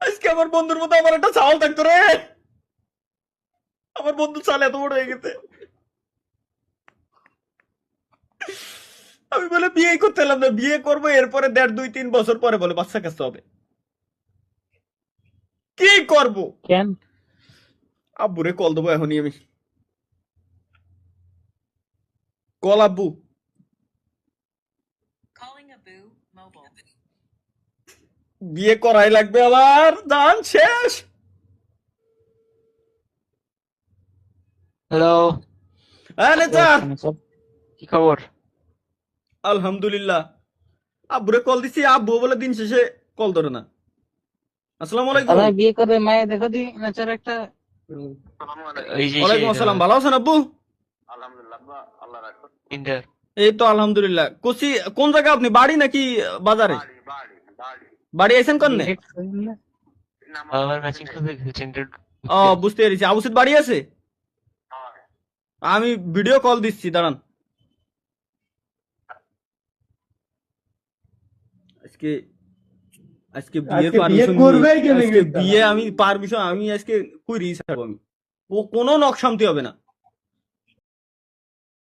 আজকে আমার বন্ধুর মতো আমার একটা চাল থাকতো রে। আমার বন্ধুর চাল এত বড় হয়ে গেছে। আমি বলে বিয়ে করতে এলাম না, বিয়ে করবো এরপরে 1.5-2-3 বছর পরে বলে বাচ্চা কাছে হবে। কি করব? কেন? আব্বুরে কল দেবো এখনই আমি। কল আব্বু। বিয়ে করাই লাগবে আবার, দান শেষ। হ্যালো, হ্যাঁ নেচার। কি খবর? আলহামদুলিল্লাহ। আব্বুরে কল দিছি, আব্বু বলে দিন শেষে কল ধরে না। আসসালামু আলাইকুম। দাদা বিয়ে করে মায়ে দেখো দি নেচার একটা। এই যে ওয়ালাইকুম আসসালাম, ভালো আছেন আব্বু? ইন্টার এই তো আলহামদুলিল্লাহ। কোচি কোন জায়গা আপনি, বাড়ি নাকি বাজারে? বাড়ি আইছেন কন্নে? আমার ম্যাচিং করে ইন্টার ও বুঝতে পেরেছি। আবুসিদ বাড়ি আছে? আমি ভিডিও কল দিচ্ছি, দাঁড়ান। আজকে আজকে বিয়ের পারমিশন আজকে বিয়ে আমি পারমিশন আমি আজকে কই রিস আমি ও কোনো নকশামতি হবে না।